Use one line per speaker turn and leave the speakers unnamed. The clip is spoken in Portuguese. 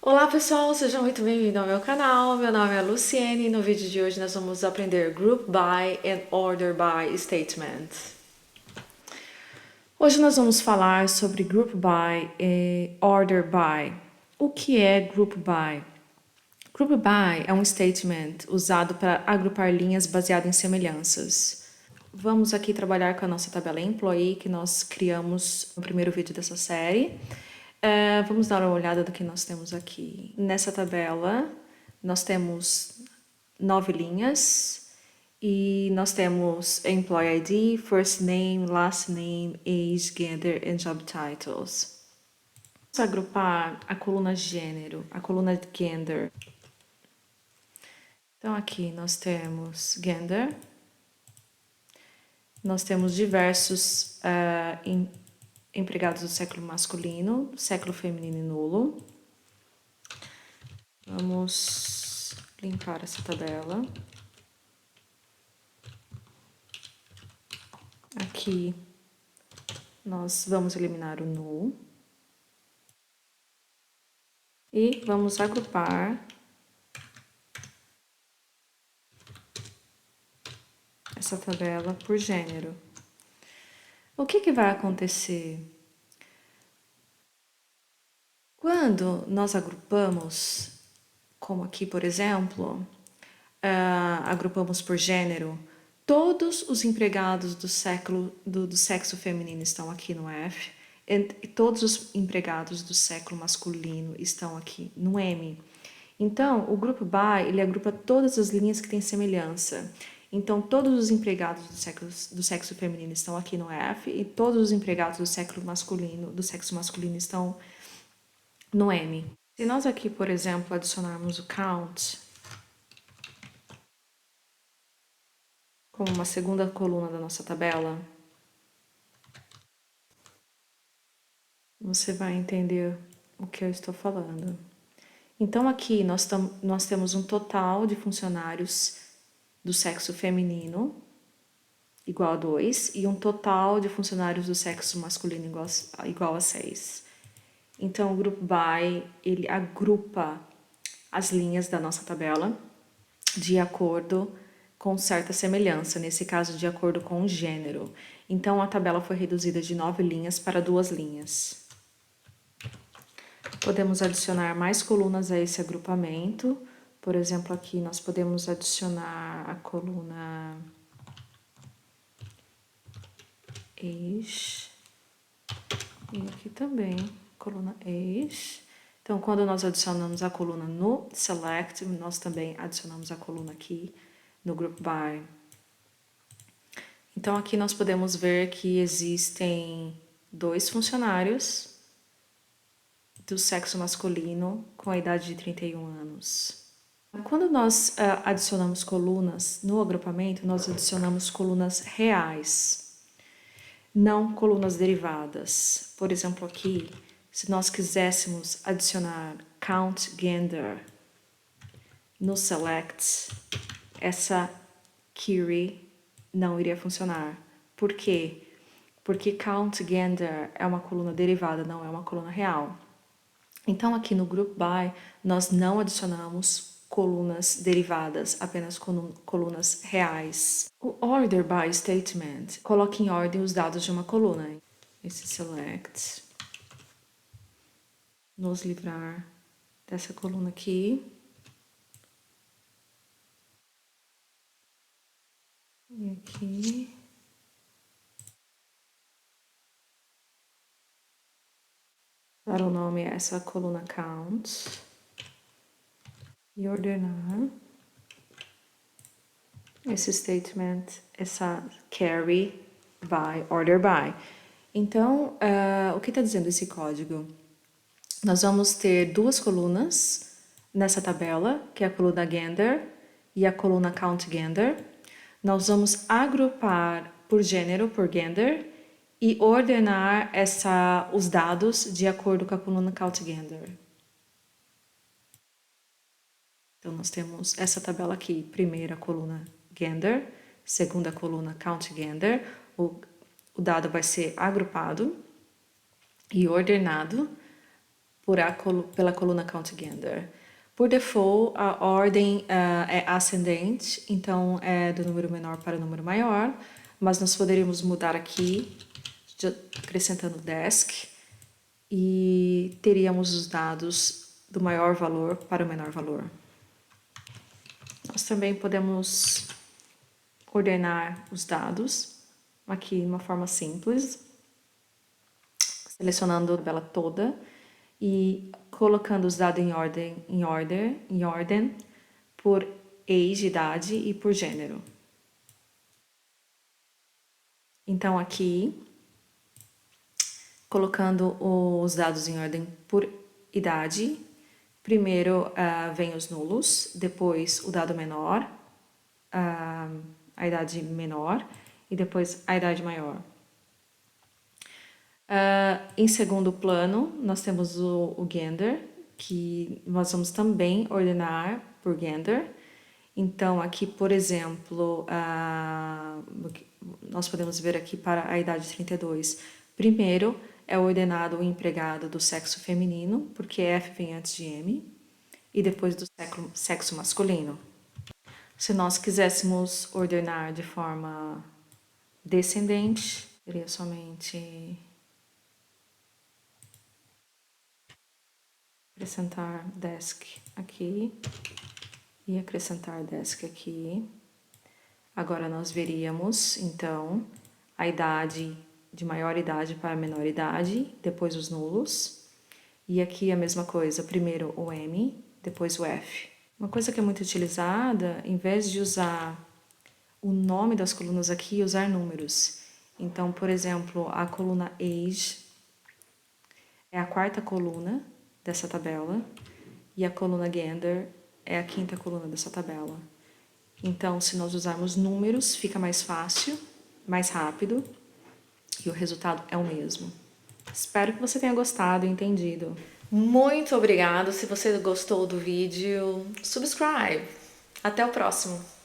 Olá pessoal, sejam muito bem-vindos ao meu canal. Meu nome é Luciene e no vídeo de hoje nós vamos aprender Group By and Order By Statement. Hoje nós vamos falar sobre Group By e Order By. O que é Group By? Group By é um statement usado para agrupar linhas baseado em semelhanças. Vamos aqui trabalhar com a nossa tabela Employee que nós criamos no primeiro vídeo dessa série. Vamos dar uma olhada do que nós temos aqui. Nessa tabela, nós temos 9 linhas e nós temos Employee ID, First Name, Last Name, Age, Gender and Job Titles. Vamos agrupar a coluna Gênero, a coluna Gender. Então aqui nós temos Gender, nós temos diversos empregados do século masculino, século feminino e nulo. Vamos limpar essa tabela. Aqui nós vamos eliminar o null. E vamos agrupar essa tabela por gênero. O que vai acontecer? Quando nós agrupamos, como aqui, por exemplo, agrupamos por gênero, todos os empregados do sexo feminino estão aqui no F e todos os empregados do século masculino estão aqui no M. Então, o Group By, ele agrupa todas as linhas que têm semelhança. Então, todos os empregados do sexo feminino estão aqui no F e todos os empregados do sexo masculino estão no M. Se nós aqui, por exemplo, adicionarmos o count como uma segunda coluna da nossa tabela, você vai entender o que eu estou falando. Então, aqui nós temos um total de funcionários do sexo feminino igual a 2 e um total de funcionários do sexo masculino igual a 6. Então, o Group By, ele agrupa as linhas da nossa tabela de acordo com certa semelhança, nesse caso, de acordo com o gênero. Então, a tabela foi reduzida de 9 linhas para 2 linhas. Podemos adicionar mais colunas a esse agrupamento. Por exemplo, aqui nós podemos adicionar a coluna Age. E aqui também, coluna Age. Então, quando nós adicionamos a coluna no Select, nós também adicionamos a coluna aqui no Group By. Então, aqui nós podemos ver que existem 2 funcionários do sexo masculino com a idade de 31 anos. Quando nós adicionamos colunas no agrupamento, nós adicionamos colunas reais, não colunas derivadas. Por exemplo, aqui, se nós quiséssemos adicionar count gender no select, essa query não iria funcionar. Por quê? Porque count gender é uma coluna derivada, não é uma coluna real. Então, aqui no Group By, nós não adicionamos colunas derivadas, apenas colunas reais. O Order By Statement coloca em ordem os dados de uma coluna. Esse select. Nos livrar dessa coluna aqui. E aqui. Dar o nome a essa coluna count. E ordenar esse statement, essa carry by, order by. Então, o que está dizendo esse código? Nós vamos ter 2 colunas nessa tabela, que é a coluna gender e a coluna count gender. Nós vamos agrupar por gênero, por gender, e ordenar os dados de acordo com a coluna count gender. Então, nós temos essa tabela aqui, primeira coluna gender, segunda coluna count gender, o dado vai ser agrupado e ordenado pela coluna Count Gender. Por default, a ordem é ascendente, então é do número menor para o número maior, mas nós poderíamos mudar aqui, acrescentando desk, e teríamos os dados do maior valor para o menor valor. Nós também podemos ordenar os dados aqui de uma forma simples, selecionando a tabela toda e colocando os dados em ordem por age, idade e por gênero. Então aqui, colocando os dados em ordem por idade, primeiro vem os nulos, depois o dado menor, a idade menor e depois a idade maior. Em segundo plano, nós temos o gender, que nós vamos também ordenar por gender. Então, aqui, por exemplo, nós podemos ver aqui para a idade 32. Primeiro é ordenado o empregado do sexo feminino, porque F vem antes de M, e depois do sexo masculino. Se nós quiséssemos ordenar de forma descendente, seria somente acrescentar desk aqui e acrescentar desk aqui. Agora nós veríamos, então, a idade de maior idade para menor idade, depois os nulos. E aqui a mesma coisa, primeiro o M, depois o F. Uma coisa que é muito utilizada, em vez de usar o nome das colunas aqui, usar números. Então, por exemplo, a coluna age é a quarta coluna dessa tabela e a coluna gender é a quinta coluna dessa tabela. Então, se nós usarmos números, fica mais fácil, mais rápido e o resultado é o mesmo. Espero que você tenha gostado e entendido. Muito obrigado. Se você gostou do vídeo, subscribe. Até o próximo.